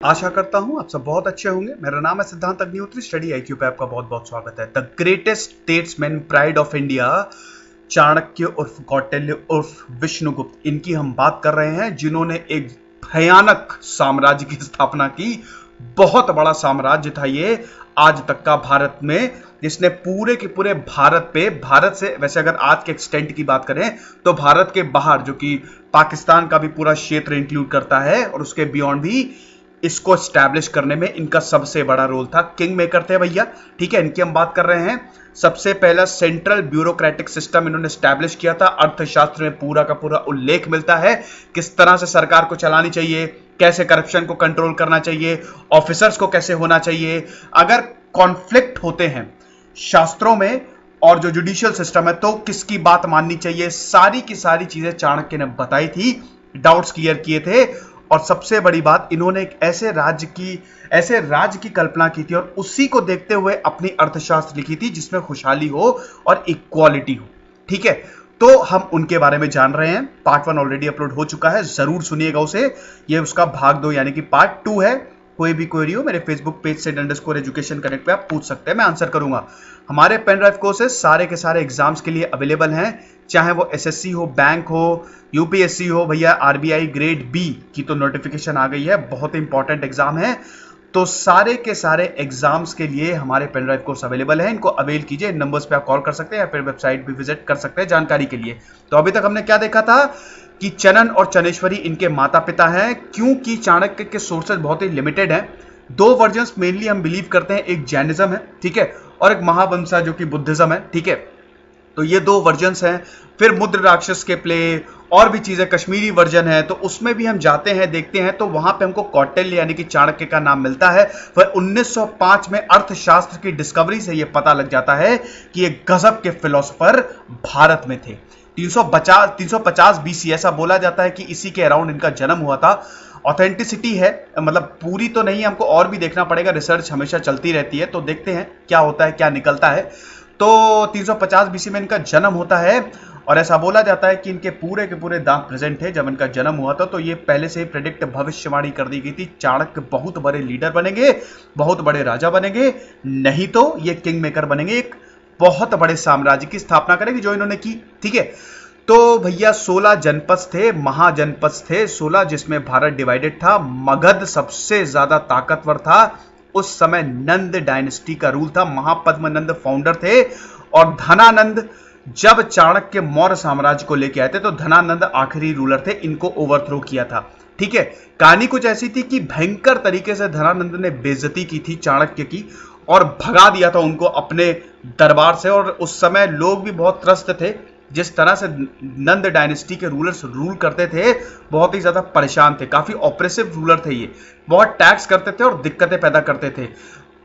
आशा करता हूं आप सब बहुत अच्छे होंगे। मेरा नाम है सिद्धांत अग्निहोत्री। स्टडी आईक्यू पे आपका बहुत बहुत स्वागत है। The greatest statesman, pride of India, Chanakya उर्फ कौटिल्य उर्फ विष्णुगुप्त, इनकी हम बात कर रहे हैं, जिन्होंने एक भयानक साम्राज्य की स्थापना की। बहुत बड़ा साम्राज्य था ये आज तक का भारत में, जिसने पूरे के पूरे भारत पे, भारत से वैसे अगर आज के एक्सटेंट की बात करें तो भारत के बाहर, जो कि पाकिस्तान का भी पूरा क्षेत्र इंक्लूड करता है और उसके बियॉन्ड भी, इसको एस्टैब्लिश करने में इनका सबसे बड़ा रोल था। किंग मेकर थे भैया, ठीक है। इनकी हम बात कर रहे हैं। सबसे पहला सेंट्रल ब्यूरोक्रेटिक सिस्टम इन्होंने एस्टैब्लिश किया था। अर्थशास्त्र में पूरा का पूरा उल्लेख मिलता है किस तरह से सरकार को चलानी चाहिए, कैसे करप्शन को कंट्रोल करना चाहिए, ऑफिसर्स को कैसे होना चाहिए, अगर कॉन्फ्लिक्ट होते हैं शास्त्रों में और जो जुडिशियल सिस्टम है तो किसकी बात माननी चाहिए, सारी की सारी चीजें चाणक्य ने बताई थी, डाउट्स क्लियर किए थे। और सबसे बड़ी बात, इन्होंने एक ऐसे राज्य की कल्पना की थी और उसी को देखते हुए अपनी अर्थशास्त्र लिखी थी जिसमें खुशहाली हो और इक्वालिटी हो, ठीक है। तो हम उनके बारे में जान रहे हैं। पार्ट 1 ऑलरेडी अपलोड हो चुका है, जरूर सुनिएगा उसे। ये उसका भाग 2 यानी कि पार्ट 2 है। कोई भी क्वेरी हो मेरे फेसबुक पेज से _education कनेक्ट पे आप पूछ सकते हैं, मैं आंसर करूंगा। हमारे पेन ड्राइव कोर्सेस सारे के सारे एग्जाम्स के लिए अवेलेबल हैं, चाहे वो एसएससी हो, बैंक हो, यूपीएससी हो। भैया आरबीआई ग्रेड बी की तो नोटिफिकेशन आ गई है, बहुत इंपॉर्टेंट एग्जाम है। तो सारे के सारे एग्जाम्स के लिए हमारे पेन ड्राइव कोर्स अवेलेबल है, इनको अवेल कीजिए। इन नंबर्स पे आप कॉल कर सकते हैं या फिर वेबसाइट भी विजिट कर सकते हैं जानकारी के लिए। तो अभी तक हमने क्या देखा था कि चनन और चनेश्वरी इनके माता पिता हैं, क्योंकि चाणक्य के सोर्सेज बहुत ही लिमिटेड हैं। 2 वर्जन्स मेनली हम बिलीव करते हैं, एक जैनिज्म है, ठीक है, और एक महावंशा जो कि बुद्धिज्म है, ठीक है। तो ये 2 वर्जन्स हैं। फिर मुद्र राक्षस के प्ले और भी चीजें, कश्मीरी वर्जन है, तो उसमें भी हम जाते हैं, देखते हैं, तो वहां पे हमको कौटिल्य यानी कि चाणक्य का नाम मिलता है। फिर 1905 में अर्थशास्त्र की डिस्कवरी से यह पता लग जाता है कि ये गजब के फिलोसोफर भारत में थे। 350 बीसी ऐसा बोला जाता है कि इसी के अराउंड इनका जन्म हुआ था। ऑथेंटिसिटी है, मतलब पूरी तो नहीं, हमको और भी देखना पड़ेगा, रिसर्च हमेशा चलती रहती है, तो देखते हैं क्या होता है, क्या निकलता है। तो 350 बीसी में इनका जन्म होता है और ऐसा बोला जाता है कि इनके पूरे के पूरे दांत प्रेजेंट थे जब इनका जन्म हुआ था। तो ये पहले से ही प्रेडिक्ट, भविष्यवाणी कर दी गई थी, चाणक्य बहुत बड़े लीडर बनेंगे, बहुत बड़े राजा बनेंगे, नहीं तो ये किंग मेकर बनेंगे, एक बहुत बड़े साम्राज्य की स्थापना करेंगे जो इन्होंने की, ठीक है। तो भैया 16 जनपद थे, महाजनपद थे 16, जिसमें भारत डिवाइडेड था। मगध सबसे ज्यादा ताकतवर था उस समय, नंद डायनेस्टी का रूल था, महापद्मनंद फाउंडर थे। और धनानंद जब चाणक्य मौर्य साम्राज्य को लेके आए थे तो धनानंद आखिरी रूलर थे, इनको ओवरथ्रो किया था, ठीक है। कहानी कुछ ऐसी थी कि भयंकर तरीके से धनानंद ने बेइज्जती की थी चाणक्य की और भगा दिया था उनको अपने दरबार से। और उस समय लोग भी बहुत त्रस्त थे, जिस तरह से नंद डायनेस्टी के रूलर्स रूल करते थे, बहुत ही ज्यादा परेशान थे, काफी ऑपरेसिव रूलर थे ये, बहुत टैक्स करते थे और दिक्कतें पैदा करते थे।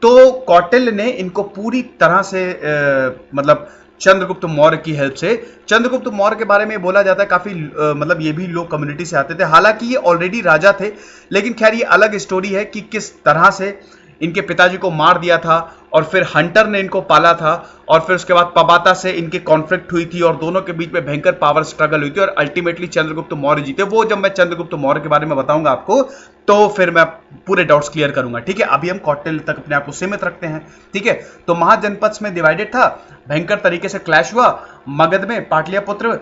तो कौटिल्य ने इनको पूरी तरह से मतलब चंद्रगुप्त मौर्य की हेल्प से, चंद्रगुप्त मौर्य के बारे में बोला जाता है काफी मतलब ये भी लोग कम्युनिटी से आते थे, हालांकि ये ऑलरेडी राजा थे, लेकिन खैर ये अलग स्टोरी है कि किस तरह से इनके पिताजी को मार दिया था और फिर हंटर ने इनको पाला था और फिर उसके बाद पबाता से इनकी कॉन्फ्लिक्ट हुई थी और दोनों के बीच में भयंकर पावर स्ट्रगल हुई थी और अल्टीमेटली चंद्रगुप्त मौर्य जीते। वो जब मैं चंद्रगुप्त मौर्य के बारे में बताऊंगा आपको तो फिर मैं पूरे डाउट्स क्लियर करूंगा, ठीक है। अभी हम कौटिल्य तक अपने आप को सीमित रखते हैं, ठीक है। तो महाजनपद में डिवाइडेड था, भयंकर तरीके से क्लैश हुआ मगध में, पाटलिपुत्र,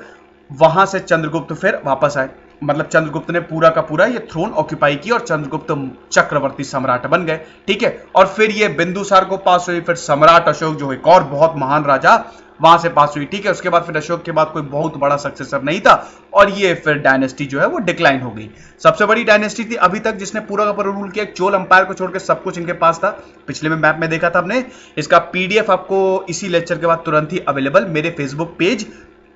वहां से चंद्रगुप्त फिर वापस आए, मतलब चंद्रगुप्त ने पूरा का पूरा ये थ्रोन ऑक्यूपाई की और चंद्रगुप्त चक्रवर्ती सम्राट बन गए, ठीक है। और फिर ये बिंदुसार को पास हुई, फिर सम्राट अशोक जो एक और बहुत महान राजा वहां से पास हुई, ठीक है। उसके बाद फिर अशोक के बाद कोई बहुत बड़ा सक्सेसर नहीं था और ये फिर डायनेस्टी जो है वो डिक्लाइन हो गई। सबसे बड़ी डायनेस्टी थी अभी तक जिसने पूरा का पूरा रूल किया, चोल अंपायर को छोड़कर सब कुछ इनके पास था। पिछले में मैप में देखा था हमने, इसका पीडीएफ आपको इसी लेक्चर के बाद तुरंत ही अवेलेबल मेरे फेसबुक पेज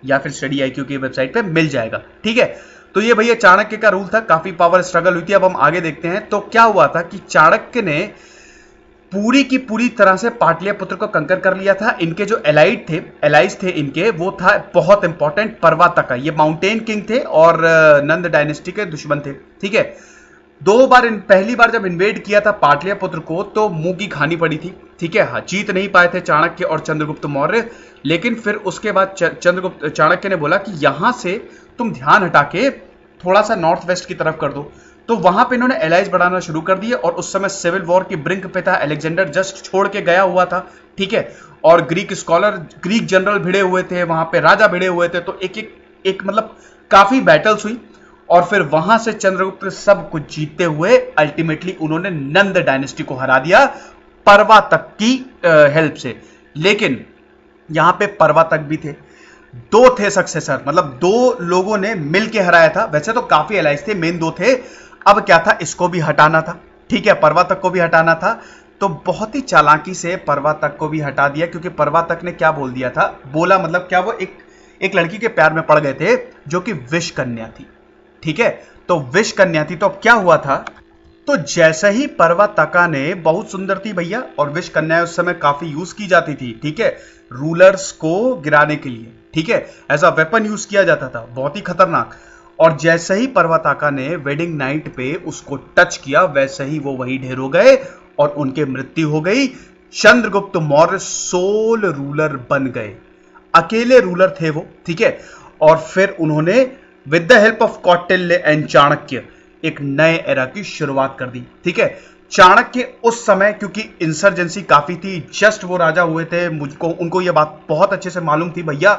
या फिर स्टडी आईक्यू की वेबसाइट पे मिल जाएगा, ठीक है। तो ये भैया चाणक्य का रूल था, काफी पावर स्ट्रगल हुई थी। अब हम आगे देखते हैं तो क्या हुआ था कि चाणक्य ने पूरी की पूरी तरह से पाटलिपुत्र को कंकर कर लिया था। इनके जो एलाइज थे इनके, वो था बहुत इंपॉर्टेंट पर्वतका, ये माउंटेन किंग थे और नंद डायनेस्टी के दुश्मन थे, ठीक है। 2 बार, पहली बार जब इन्वेड किया था पाटलिपुत्र को तो मुंह की खानी पड़ी थी, ठीक है। हाँ, जीत नहीं पाए थे चाणक्य और चंद्रगुप्त मौर्य, लेकिन फिर उसके बाद चाणक्य ने बोला कि यहां से तुम ध्यान हटा के थोड़ा सा नॉर्थ वेस्ट की तरफ कर दो। तो वहां पे इन्होंने एलाइज बढ़ाना शुरू कर दिए और उस समय सिविल वॉर की ब्रिंक पे था, अलेक्जेंडर जस्ट छोड़ के गया हुआ था, ठीक है। और ग्रीक स्कॉलर, ग्रीक जनरल भिड़े हुए थे वहां पे, राजा भिड़े हुए थे, तो एक मतलब काफी बैटल्स हुई और फिर वहां से चंद्रगुप्त सब कुछ जीतते हुए अल्टीमेटली उन्होंने नंद डायनेस्टी को हरा दिया परवा तक की हेल्प से। लेकिन यहां पे परवा तक भी थे, दो थे सक्सेसर, मतलब दो लोगों ने मिलके हराया था। वैसे तो काफी एलाइज थे, मेन दो थे। अब क्या था, इसको भी हटाना था, ठीक है, परवा तक को भी हटाना था। तो बहुत ही चालाकी से परवा तक को भी हटा दिया, क्योंकि परवा तक ने क्या बोल दिया था, बोला मतलब क्या, वो एक लड़की के प्यार में पड़ गए थे जो कि विष कन्या थी, ठीक है। तो विष कन्या थी, तो अब क्या हुआ था, तो जैसे ही पर्वतका ने, बहुत सुंदर थी भैया, और विष कन्या उस समय काफी यूज की जाती थी, ठीक है, रूलर्स को गिराने के लिए, ठीक है, एज अ वेपन यूज किया जाता था, बहुत ही खतरनाक। और जैसे ही पर्वतका ने वेडिंग नाइट पे उसको टच किया, वैसे ही वो वहीं ढेर हो गए और उनके मृत्यु हो गई। चंद्रगुप्त मौर्य सोल रूलर बन गए, अकेले रूलर थे वो, ठीक है। और फिर उन्होंने with the help of Kautilya and Chanakya एक नए एरा की शुरुआत कर दी, ठीक है। चाणक्य उस समय, क्योंकि इंसर्जेंसी काफी थी, जस्ट वो राजा हुए थे, मुझको उनको ये बात बहुत अच्छे से मालूम थी भैया,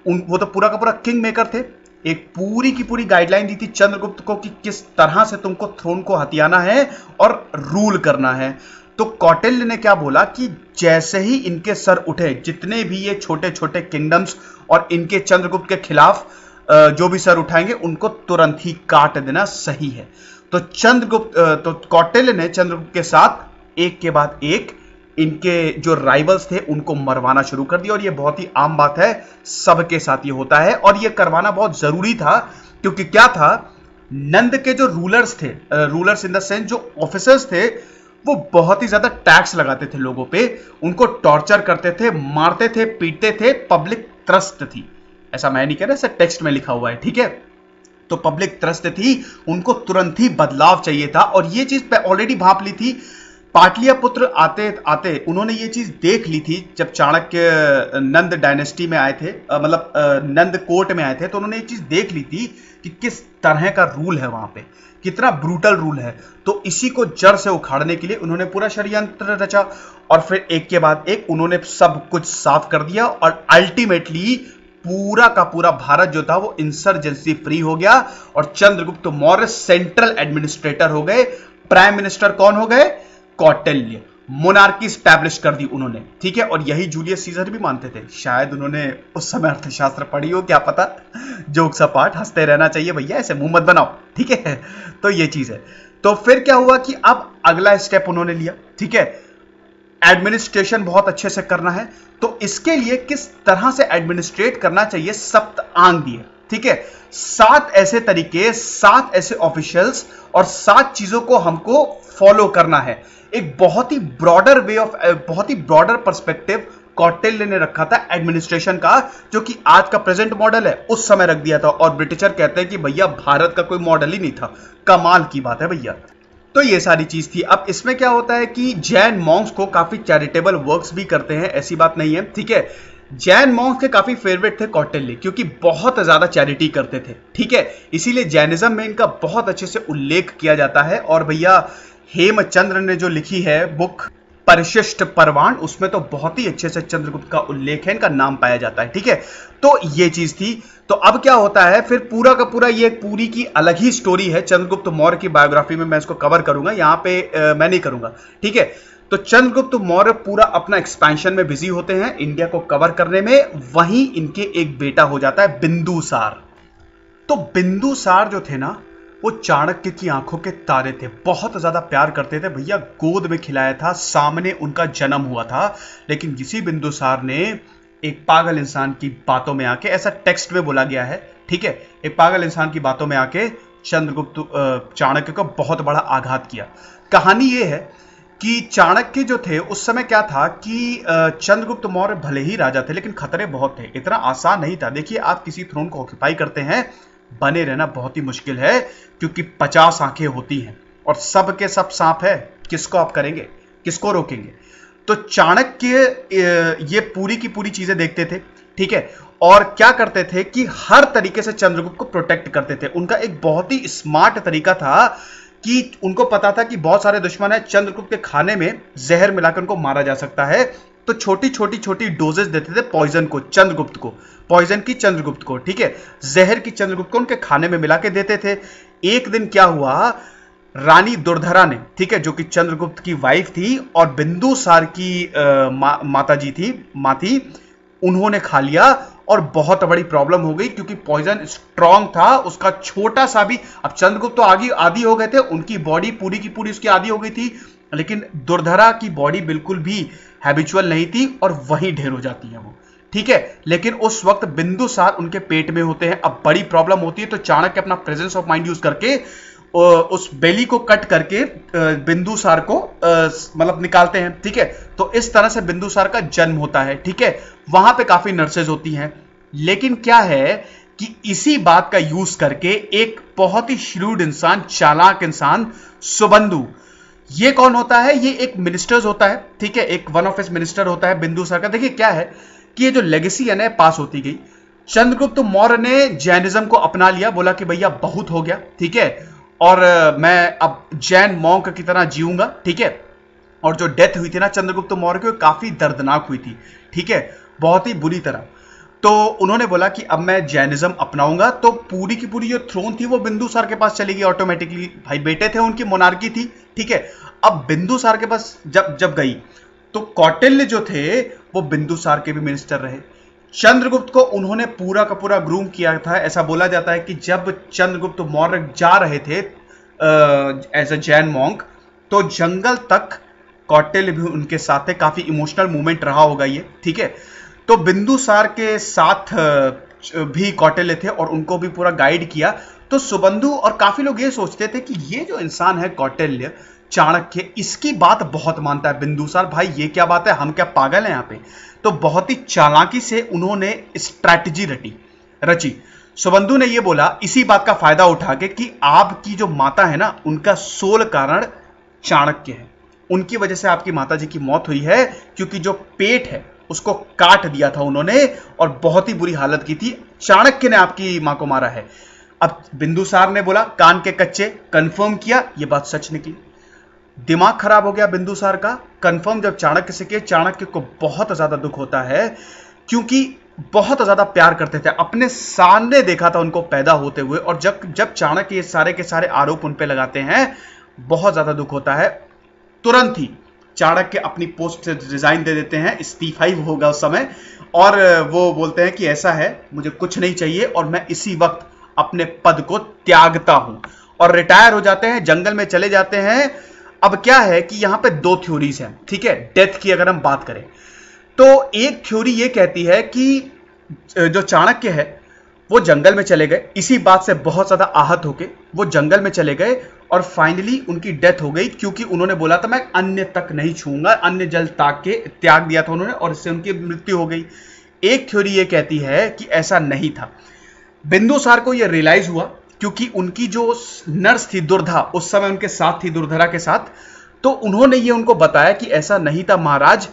वो तो पूरा का पूरा किंग मेकर थे। एक पूरी की पूरी गाइडलाइन दी थी चंद्रगुप्त को कि किस तरह से तुमको थ्रोन को हथियाना है और रूल करना है। तो कौटिल्य ने क्या बोला कि जैसे ही इनके सर उठे, जितने भी ये छोटे छोटे किंगडम्स और इनके चंद्रगुप्त के खिलाफ जो भी सर उठाएंगे उनको तुरंत ही काट देना सही है। तो कौटिल्य ने चंद्रगुप्त के साथ एक के बाद एक इनके जो राइवल्स थे उनको मरवाना शुरू कर दिया। और ये बहुत ही आम बात है, सबके साथ ये होता है और ये करवाना बहुत जरूरी था, क्योंकि क्या था, नंद के जो रूलर्स थे, रूलर्स इन द सेंस जो ऑफिसर्स थे, वो बहुत ही ज्यादा टैक्स लगाते थे लोगों पे, उनको टॉर्चर करते थे, मारते थे, पीटते थे, पब्लिक ट्रस्ट थी, ऐसा मैं नहीं कह रहा, ऐसा टेक्स्ट में लिखा हुआ है, ठीक है। तो पब्लिक ट्रस्ट थी, उनको तुरंत ही बदलाव चाहिए था और ये चीज ऑलरेडी भांप ली थी। पाटलियापुत्र आते आते उन्होंने ये चीज देख ली थी, जब चाणक्य नंद डायनेस्टी में आए थे, मतलब नंद कोर्ट में आए थे, तो उन्होंने ये चीज देख ली थी कि किस तरह का रूल है वहां पे, कितना ब्रूटल रूल है। तो इसी को जड़ से उखाड़ने के लिए उन्होंने पूरा षड्यंत्र रचा और फिर एक के बाद एक उन्होंने सब कुछ साफ कर दिया और अल्टीमेटली पूरा का पूरा भारत जो था वो इंसर्जेंसी फ्री हो गया और चंद्रगुप्त मौर्य सेंट्रल एडमिनिस्ट्रेटर हो गए। प्राइम मिनिस्टर कौन हो गए, कौटिल्य। मोनार्की स्टैब्लिश कर दी उन्होंने, ठीक है। और यही जूलियस सीजर भी मानते थे, शायद उन्होंने उस समय अर्थशास्त्र पढ़ी हो, क्या पता। जोक्स अपार्ट, हंसते रहना चाहिए भैया, ऐसे मुंह मत बनाओ, ठीक है। तो ये चीज है। तो फिर क्या हुआ कि अब अगला स्टेप उन्होंने लिया, ठीक है, एडमिनिस्ट्रेशन बहुत अच्छे से करना है, तो इसके लिए किस तरह से एडमिनिस्ट्रेट करना चाहिए, सप्तांग दिए, ठीक है। 7 ऐसे तरीके, 7 ऐसे ऑफिशियल्स और 7 चीजों को हमको फॉलो करना है। एक बहुत ही ब्रॉडर वे ऑफ, बहुत ही ब्रॉडर पर्सपेक्टिव कौटिल्य ने रखा था एडमिनिस्ट्रेशन का, जो कि आज का प्रेजेंट मॉडल है, उस समय रख दिया था। और ब्रिटिशर कहते हैं कि भैया भारत का कोई मॉडल ही नहीं था, कमाल की बात है भैया। तो ये सारी चीज थी। अब इसमें क्या होता है कि जैन मॉन्क्स को काफी चैरिटेबल वर्क्स भी करते हैं, ऐसी बात नहीं है, ठीक है। जैन मॉन्क्स के काफी फेवरेट थे कौटिल्य, क्योंकि बहुत ज्यादा चैरिटी करते थे, ठीक है। इसीलिए जैनिज्म में इनका बहुत अच्छे से उल्लेख किया जाता है। और भैया हेमचंद्र ने जो लिखी है बुक परिशिष्ट परवान, उसमें तो बहुत ही अच्छे से चंद्रगुप्त का उल्लेख है, इनका नाम पाया जाता है, ठीक है। तो ये चीज थी। तो अब क्या होता है, फिर पूरा का पूरा ये पूरी की अलग ही स्टोरी है। चंद्रगुप्त मौर्य की बायोग्राफी में मैं इसको कवर करूंगा, यहां पे मैं नहीं करूंगा, ठीक है। तो चंद्रगुप्त मौर्य पूरा अपना एक्सपेंशन में बिजी होते हैं, इंडिया को कवर करने में। वहीं इनके एक बेटा हो जाता है बिंदुसार। तो बिंदुसार जो थे ना, वो चाणक्य की आंखों के तारे थे, बहुत ज्यादा प्यार करते थे भैया, गोद में खिलाया था, सामने उनका जन्म हुआ था। लेकिन इसी बिंदुसार ने एक पागल इंसान की बातों में आके, ऐसा टेक्स्ट में बोला गया है, ठीक है, एक पागल इंसान की बातों में आके चंद्रगुप्त चाणक्य को बहुत बड़ा आघात किया। कहानी यह है कि चाणक्य जो थे उस समय क्या था कि चंद्रगुप्त मौर्य भले ही राजा थे, लेकिन खतरे बहुत थे, इतना आसान नहीं था। देखिए, आप किसी थ्रोन को ऑक्यूपाई करते हैं, बने रहना बहुत ही मुश्किल है, क्योंकि 50 आंखें होती हैं और सब के सब सांप है, किसको आप करेंगे, किसको रोकेंगे। तो चाणक्य ये पूरी की पूरी चीजें देखते थे, ठीक है, और क्या करते थे कि हर तरीके से चंद्रगुप्त को प्रोटेक्ट करते थे। उनका एक बहुत ही स्मार्ट तरीका था कि उनको पता था कि बहुत सारे दुश्मन है, चंद्रगुप्त के खाने में जहर मिलाकर उनको मारा जा सकता है, तो छोटी छोटी छोटी डोजेस देते थे पॉइजन को चंद्रगुप्त को, पॉइजन की चंद्रगुप्त को, ठीक है, जहर की चंद्रगुप्त को उनके खाने में मिला के देते थे। एक दिन क्या हुआ, रानी दुर्धरा ने, ठीक है, जो कि चंद्रगुप्त की वाइफ थी और बिंदुसार की माता जी थी, माँ थी, उन्होंने खा लिया और बहुत बड़ी प्रॉब्लम हो गई क्योंकि पॉइजन स्ट्रांग था, उसका छोटा सा भी, अब चंद्रगुप्त तो आदि हो गए थे, उनकी बॉडी पूरी की पूरी उसकी आदि हो गई थी, लेकिन दुर्धरा की बॉडी बिल्कुल भी हैबिचुअल नहीं थी और वहीं ढेर हो जाती है वो, ठीक है। लेकिन उस वक्त बिंदुसार उनके पेट में होते हैं, अब बड़ी प्रॉब्लम होती है, तो चाणक्य अपना प्रेजेंस ऑफ माइंड यूज करके उस बेली को कट करके बिंदुसार को मतलब निकालते हैं, ठीक है। तो इस तरह से बिंदुसार का जन्म होता है, ठीक है। वहां पे काफी नर्सेज होती हैं, लेकिन क्या है कि इसी बात का यूज करके एक बहुत ही श्रूड इंसान, चालाक इंसान, सुबंधु, ये कौन होता है, ये एक मिनिस्टर्स होता है, ठीक है, एक वन ऑफ हिज मिनिस्टर होता है बिंदुसार का। देखिए क्या है कि ये जो लेगेसी है ना पास होती गई, चंद्रगुप्त मौर्य ने जैनिज्म को अपना लिया, बोला कि भैया बहुत हो गया, ठीक है, और मैं अब जैन मॉन्क की तरह जीऊंगा, ठीक है। और जो डेथ हुई थी ना चंद्रगुप्त मौर्य की, काफी दर्दनाक हुई थी, ठीक है, बहुत ही बुरी तरह। तो उन्होंने बोला कि अब मैं जैनिज्म अपनाऊंगा, तो पूरी की पूरी जो थ्रोन थी वो बिंदुसार के पास चली गई ऑटोमेटिकली, भाई बेटे थे उनकी, मोनार्की थी, ठीक है। अब बिंदुसार के पास जब गई तो कौटिल्य जो थे वो बिंदुसार के भी मिनिस्टर रहे। चंद्रगुप्त को उन्होंने पूरा का पूरा ग्रूम किया था। ऐसा बोला जाता है कि जब चंद्रगुप्त मौर्य जा रहे थे एज अ जैन मॉन्क, तो जंगल तक कौटिल्य भी उनके साथ थे, काफी इमोशनल मूवमेंट रहा होगा ये, ठीक है। तो बिंदुसार के साथ भी कौटिल्य थे और उनको भी पूरा गाइड किया। तो सुबंधु और काफी लोग ये सोचते थे कि ये जो इंसान है कौटिल्य, चाणक्य, इसकी बात बहुत मानता है बिंदुसार, भाई ये क्या बात है, हम क्या पागल हैं यहाँ पे। तो बहुत ही चालाकी से उन्होंने स्ट्रैटेजी रची। सुबंधु ने ये बोला इसी बात का फायदा उठा के कि आपकी जो माता है ना, उनका सोल कारण चाणक्य है, उनकी वजह से आपकी माता जी की मौत हुई है, क्योंकि जो पेट है उसको काट दिया था उन्होंने और बहुत ही बुरी हालत की थी, चाणक्य ने आपकी मां को मारा है। अब बिंदुसार ने बोला कान के कच्चे, कंफर्म किया, ये बात सच निकली। दिमाग खराब हो गया बिंदुसार का, कंफर्म जब चाणक्य से किया। चाणक्य को बहुत ज्यादा दुख होता है क्योंकि बहुत ज्यादा प्यार करते थे, अपने सामने देखा था उनको पैदा होते हुए, और जब चाणक्य ये सारे के सारे आरोप उन पे लगाते हैं, बहुत ज्यादा दुख होता है। तुरंत ही चाणक्य अपनी पोस्ट से रिजाइन दे देते हैं, इस्तीफा ही होगा उस समय, और वो बोलते हैं कि ऐसा है, मुझे कुछ नहीं चाहिए और मैं इसी वक्त अपने पद को त्यागता हूं, और रिटायर हो जाते हैं, जंगल में चले जाते हैं। अब क्या है कि यहां पे दो थ्योरीज हैं, ठीक है, डेथ की अगर हम बात करें तो एक थ्योरी ये कहती है कि जो चाणक्य है वो जंगल में चले गए, इसी बात से बहुत ज्यादा आहत होके वो जंगल में चले गए और फाइनली उनकी डेथ हो गई, क्योंकि उन्होंने बोला था मैं अन्य तक नहीं छूंगा, अन्य जल ताक के त्याग दिया था उन्होंने, और इससे उनकी मृत्यु हो गई। एक थ्योरी ये कहती है कि ऐसा नहीं था, बिंदुसार को यह रियलाइज हुआ क्योंकि उनकी जो नर्स थी दुर्धा, उस समय उनके साथ थी, दुर्धरा के साथ, तो उन्होंने ये उनको बताया कि ऐसा नहीं था महाराज,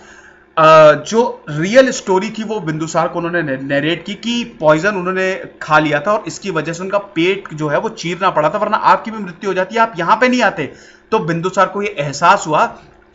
जो रियल स्टोरी थी वो बिंदुसार को उन्होंने नरेट की कि पॉइजन उन्होंने खा लिया था और इसकी वजह से उनका पेट जो है वो चीरना पड़ा था, वरना आपकी भी मृत्यु हो जाती है, आप यहां पे नहीं आते। तो बिंदुसार को ये एहसास हुआ,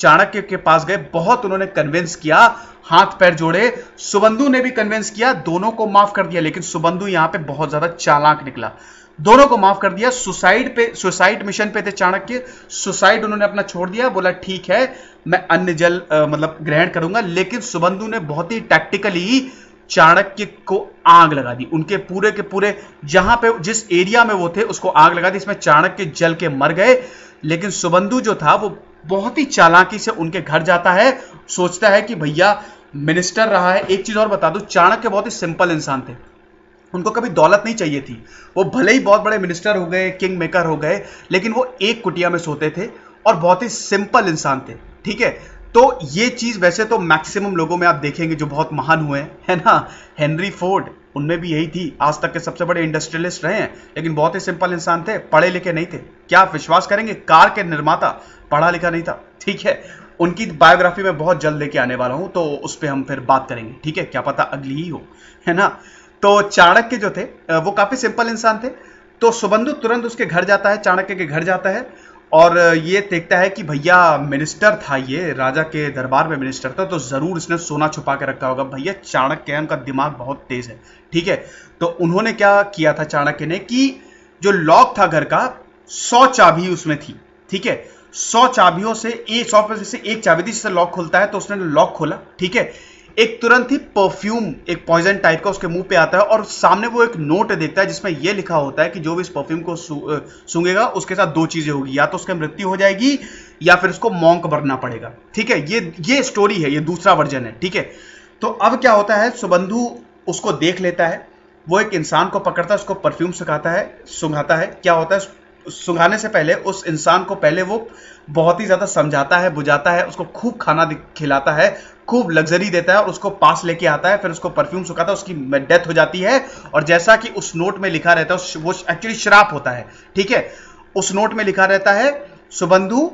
चाणक्य के पास गए, बहुत उन्होंने कन्विंस किया, हाथ पैर जोड़े, सुबंधु ने भी कन्विंस किया, दोनों को माफ कर दिया, लेकिन सुबंधु यहां पे बहुत ज्यादा चालाक निकला, दोनों को माफ कर दिया। सुसाइड मिशन पे थे चाणक्य, सुसाइड उन्होंने अपना छोड़ दिया, बोला ठीक है मैं अन्न जल मतलब ग्रहण करूंगा, लेकिन सुबंधु ने बहुत ही टैक्टिकली चाणक्य को आग लगा दी, उनके पूरे के पूरे जहां पे जिस एरिया में वो थे उसको आग लगा दी, इसमें चाणक्य जल के मर गए। लेकिन सुबंधु जो था वो बहुत ही चालाकी से उनके घर जाता है, सोचता है कि भैया मिनिस्टर रहा है। एक चीज और बता दूं, चाणक्य बहुत ही सिंपल इंसान थे, उनको कभी दौलत नहीं चाहिए थी, वो भले ही बहुत बड़े मिनिस्टर हो गए, किंग मेकर हो गए, लेकिन वो एक कुटिया में सोते थे और बहुत ही सिंपल इंसान थे, ठीक है। तो ये चीज वैसे तो मैक्सिमम लोगों में आप देखेंगे जो बहुत महान हुए हैं ना, हेनरी फोर्ड, उनमें भी यही थी, आज तक के सबसे बड़े इंडस्ट्रियलिस्ट रहे हैं, लेकिन बहुत ही सिंपल इंसान थे, पढ़े लिखे नहीं थे। क्या आप विश्वास करेंगे, कार के निर्माता पढ़ा लिखा नहीं था, ठीक है। उनकी बायोग्राफी में बहुत जल्द लेके आने वाला हूं, तो उस पर हम फिर बात करेंगे, ठीक है, क्या पता अगली ही हो, है ना। तो चाणक्य जो थे वो काफी सिंपल इंसान थे। तो सुबंधु तुरंत उसके घर जाता है, चाणक्य के घर जाता है, और ये देखता है कि भैया मिनिस्टर था, ये राजा के दरबार में मिनिस्टर था, तो जरूर इसने सोना छुपा के रखा होगा। भैया चाणक्य है, उनका दिमाग बहुत तेज है, ठीक है। तो उन्होंने क्या किया था चाणक्य ने कि जो लॉक था घर का, 100 चाबी उसमें थी, ठीक है। 100 चाबियों से 100 में से एक चाबी थी जिससे लॉक खुलता है, तो उसने लॉक खोला, ठीक है। एक तुरंत ही परफ्यूम, एक पॉइजन टाइप का उसके मुंह पे आता है और सामने वो एक नोट देखता है जिसमें यह लिखा होता है कि जो भी इस परफ्यूम को सूंघेगा उसके साथ दो चीजें होगी, या तो उसकी मृत्यु हो जाएगी या फिर उसको मॉन्क बनना पड़ेगा, ठीक है। ये स्टोरी है, ये दूसरा वर्जन है, ठीक है। तो अब क्या होता है, सुबंधु उसको देख लेता है, वो एक इंसान को पकड़ता है, उसको परफ्यूम सुंघाता है। क्या होता है, सुंघाने से पहले उस इंसान को पहले वो बहुत ही ज्यादा समझाता है, बुझाता है, उसको खूब खाना खिलाता है, खूब लग्जरी देता है और उसको पास लेके आता है, फिर उसको परफ्यूम सुखाता है, उसकी डेथ हो जाती है। और जैसा कि उस नोट में लिखा रहता है, वो एक्चुअली श्राप होता है, ठीक है। उस नोट में लिखा रहता है सुबंधु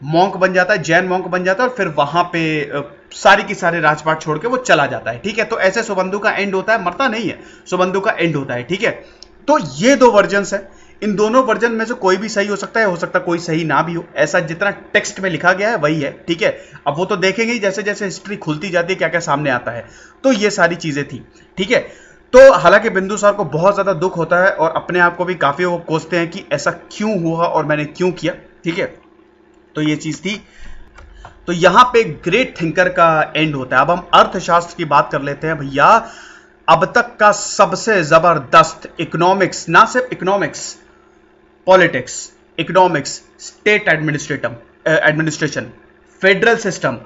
मॉन्क बन जाता है, जैन मॉन्क बन जाता है और फिर वहां पे सारी की सारी राजपाट छोड़ के वो चला जाता है, ठीक है। तो ऐसे सुबंधु का एंड होता है, मरता नहीं है, सुबंधु का एंड होता है, ठीक है। तो ये दो वर्जन्स है, इन दोनों वर्जन में से कोई भी सही हो सकता है कोई सही ना भी हो, ऐसा जितना टेक्स्ट में लिखा गया है वही है, ठीक है। अब वो तो देखेंगे ही जैसे जैसे हिस्ट्री खुलती जाती है क्या क्या सामने आता है। तो ये सारी चीजें थी, ठीक है। तो हालांकि बिंदुसार को बहुत ज्यादा दुख होता है और अपने आप को भी काफी वो कोसते हैं कि ऐसा क्यों हुआ और मैंने क्यों किया, ठीक है। तो ये चीज थी। तो यहां पे ग्रेट थिंकर का एंड होता है। अब हम अर्थशास्त्र की बात कर लेते हैं भैया। अब तक का सबसे जबरदस्त इकोनॉमिक्स, ना सिर्फ economics, politics, economics, state administration, federal system,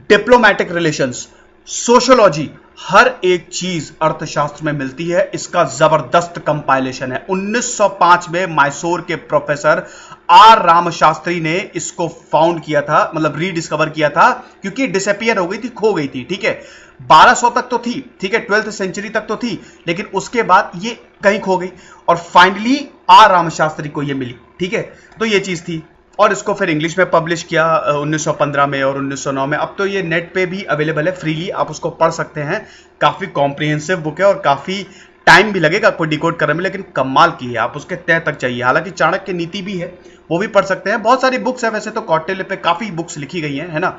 diplomatic relations, sociology, हर एक चीज अर्थशास्त्र में मिलती है। इसका जबरदस्त कंपाइलेशन है। 1905 में मैसूर के प्रोफेसर आर रामशास्त्री ने इसको फाउंड किया था, मतलब रीडिस्कवर किया था, क्योंकि डिसअपियर हो गई थी, खो गई थी, ठीक है। 1200 तक तो थी, ठीक है, 12th सेंचुरी तक तो थी, लेकिन उसके बाद ये कहीं खो गई और फाइनली आर रामशास्त्री को ये मिली, ठीक है। तो ये चीज थी और इसको फिर इंग्लिश में पब्लिश किया 1915 में और 1909 में। अब तो ये नेट पे भी अवेलेबल है फ्रीली, आप उसको पढ़ सकते हैं। काफी कॉम्प्रिहेंसिव बुक है और काफी टाइम भी लगेगा आपको डिकोड करने में, लेकिन कमाल की है, आप उसके तह तक चाहिए। हालांकि चाणक्य नीति भी है, वो भी पढ़ सकते हैं। बहुत सारी बुक्स है वैसे तो, कौटिल्य पे काफी बुक्स लिखी गई हैं, है ना।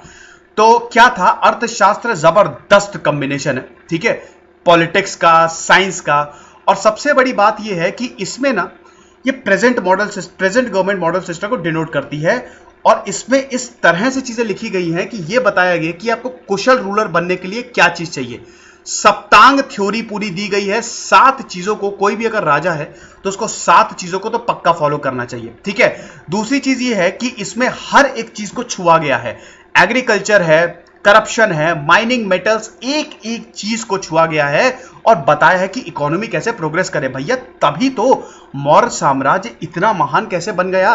तो क्या था, अर्थशास्त्र जबरदस्त कॉम्बिनेशन है, ठीक है, पॉलिटिक्स का, साइंस का। और सबसे बड़ी बात यह है कि इसमें ना ये प्रेजेंट गवर्नमेंट मॉडल सिस्टम को डिनोट करती है और इसमें इस तरह से चीजें लिखी गई हैं कि यह बताया गया कि आपको कुशल रूलर बनने के लिए क्या चीज चाहिए। सप्तांग थ्योरी पूरी दी गई है, 7 चीजों को, कोई भी अगर राजा है तो उसको 7 चीजों को तो पक्का फॉलो करना चाहिए, ठीक है। दूसरी चीज यह है कि इसमें हर एक चीज को छुआ गया है। एग्रीकल्चर है, करप्शन है, माइनिंग, मेटल्स, एक एक चीज को छुआ गया है और बताया है कि इकोनॉमी कैसे प्रोग्रेस करे। भैया तभी तो मौर्य साम्राज्य इतना महान कैसे बन गया।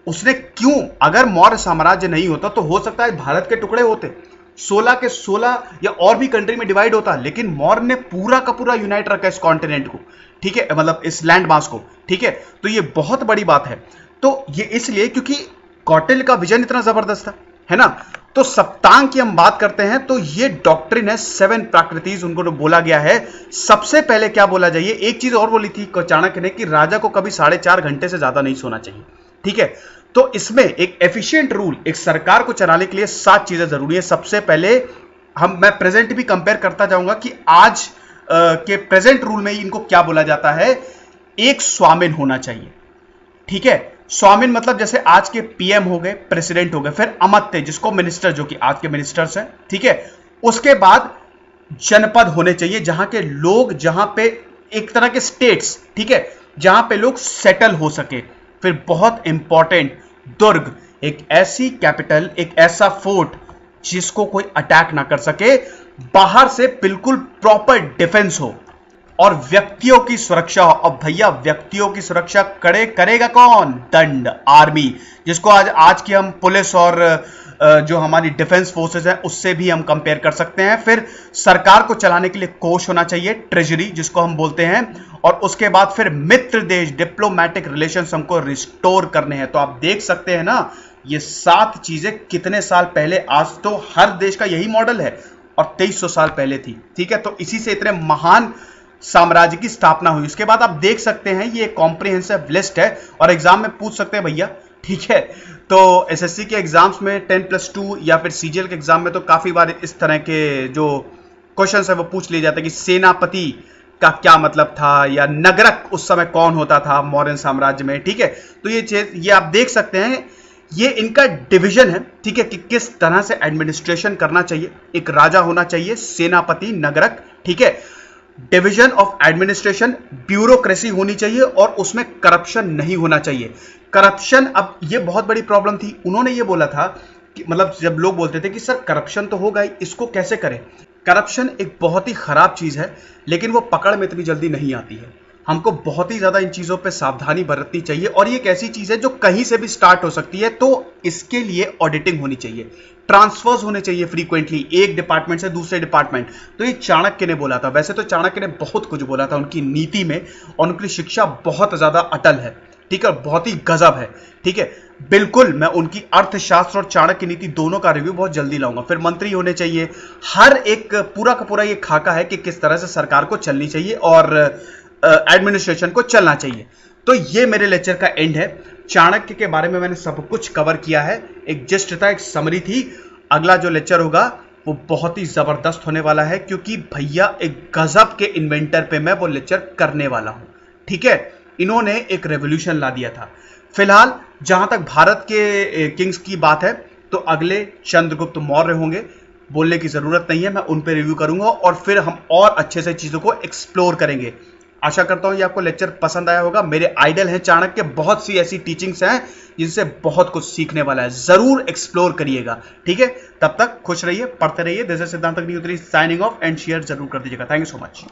उसने क्यों, अगर मौर्य साम्राज्य नहीं होता तो हो सकता है भारत के टुकड़े होते, 16 के 16 या और भी कंट्री में डिवाइड होता, लेकिन मौर्य ने पूरा का पूरा यूनाइट रखा इस कॉन्टिनेंट को, ठीक है, मतलब इस लैंड मास को, ठीक है। तो ये बहुत बड़ी बात है। तो ये इसलिए क्योंकि कौटिल्य का विजन इतना जबरदस्त था, है ना। तो सप्तांग की हम बात करते हैं तो ये डॉक्ट्रिन है, 7 प्राकृतिज उनको बोला गया है। सबसे पहले क्या बोला जाइए, एक चीज और बोली थी चाणक्य ने कि राजा को कभी 4.5 घंटे से ज्यादा नहीं सोना चाहिए, ठीक है। तो इसमें एक एफिशिएंट रूल, एक सरकार को चलाने के लिए 7 चीजें जरूरी है। सबसे पहले मैं प्रेजेंट भी कंपेयर करता जाऊंगा कि आज के प्रेजेंट रूल में इनको क्या बोला जाता है। एक स्वामिन होना चाहिए, ठीक है। स्वामिन मतलब जैसे आज के पीएम हो गए, प्रेसिडेंट हो गए, फिर अमात्य जिसको मिनिस्टर, जो कि आज के मिनिस्टर्स हैं, ठीक है। उसके बाद जनपद होने चाहिए जहां के लोग, जहां पे एक तरह के स्टेट्स, ठीक है, जहां पे लोग सेटल हो सके। फिर बहुत इंपॉर्टेंट दुर्ग, एक ऐसी कैपिटल, एक ऐसा फोर्ट जिसको कोई अटैक ना कर सके, बाहर से बिल्कुल प्रॉपर डिफेंस हो और व्यक्तियों की सुरक्षा हो। अब भैया व्यक्तियों की सुरक्षा करेगा कौन, दंड, आर्मी, जिसको आज की हम पुलिस और जो हमारी डिफेंस फोर्सेस हैं उससे भी हम कंपेयर कर सकते हैं। फिर सरकार को चलाने के लिए कोष होना चाहिए, ट्रेजरी जिसको हम बोलते हैं। और उसके बाद फिर मित्र देश, डिप्लोमैटिक रिलेशंस हमको रिस्टोर करने हैं। तो आप देख सकते हैं ना, ये 7 चीजें कितने साल पहले, आज तो हर देश का यही मॉडल है और 2300 साल पहले थी, ठीक है। तो इसी से इतने महान साम्राज्य की स्थापना हुई। उसके बाद आप देख सकते हैं ये कॉम्प्रिहेंसिव लिस्ट है और एग्जाम में पूछ सकते हैं भैया ठीक है। तो एसएससी के एग्जाम्स में 10+2 या फिर सीजीएल के एग्जाम में तो काफी बार इस तरह के जो क्वेश्चन है वो पूछ लिए जाते हैं कि सेनापति का क्या मतलब था, या नगरक उस समय कौन होता था मौर्य साम्राज्य में। ठीक है, तो ये आप देख सकते हैं, ये इनका डिवीजन है। ठीक है, कि किस तरह से एडमिनिस्ट्रेशन करना चाहिए। एक राजा होना चाहिए, सेनापति, नगरक। ठीक है, डिवीजन ऑफ एडमिनिस्ट्रेशन, ब्यूरोक्रेसी होनी चाहिए और उसमें करप्शन नहीं होना चाहिए। करप्शन, अब ये बहुत बड़ी प्रॉब्लम थी। उन्होंने ये बोला था कि मतलब जब लोग बोलते थे कि सर करप्शन तो होगा ही, इसको कैसे करें। करप्शन एक बहुत ही खराब चीज है, लेकिन वो पकड़ में इतनी जल्दी नहीं आती है। हमको बहुत ही ज्यादा इन चीजों पे सावधानी बरतनी चाहिए, और ये एक ऐसी चीज है जो कहीं से भी स्टार्ट हो सकती है। तो इसके लिए ऑडिटिंग होनी चाहिए, ट्रांसफर्स होने चाहिए फ्रीक्वेंटली एक डिपार्टमेंट से दूसरे डिपार्टमेंट। तो ये चाणक्य ने बोला था। वैसे तो चाणक्य ने बहुत कुछ बोला था उनकी नीति में, और उनकी शिक्षा बहुत ज्यादा अटल है। ठीक है, बहुत ही गजब है। ठीक है, बिल्कुल मैं उनकी अर्थशास्त्र और चाणक्य नीति दोनों का रिव्यू बहुत जल्दी लाऊंगा। फिर मंत्री होने चाहिए, हर एक पूरा का पूरा ये खाका है कि किस तरह से सरकार को चलनी चाहिए और एडमिनिस्ट्रेशन को चलना चाहिए। तो ये मेरे लेक्चर का एंड है। चाणक्य के बारे में मैंने सब कुछ कवर किया है। एक जस्ट था, एक समरी थी। अगला जो लेक्चर होगा वो बहुत ही जबरदस्त होने वाला है, क्योंकि भैया एक गजब के इन्वेंटर पे मैं वो लेक्चर करने वाला हूं। ठीक है, इन्होंने एक रेवोल्यूशन ला दिया था। फिलहाल जहां तक भारत के किंग्स की बात है, तो अगले चंद्रगुप्त मौर्य होंगे, बोलने की जरूरत नहीं है। मैं उन पे रिव्यू करूंगा और फिर हम और अच्छे से चीजों को एक्सप्लोर करेंगे। आशा करता हूं ये आपको लेक्चर पसंद आया होगा। मेरे आइडल हैं चाणक्य, बहुत सी ऐसी टीचिंग्स हैं जिनसे बहुत कुछ सीखने वाला है। जरूर एक्सप्लोर करिएगा। ठीक है, तब तक खुश रहिए, पढ़ते रहिए। दिस इज सिद्धांत Agnihotri signing off, and share जरूर कर दीजिएगा। Thank you so much.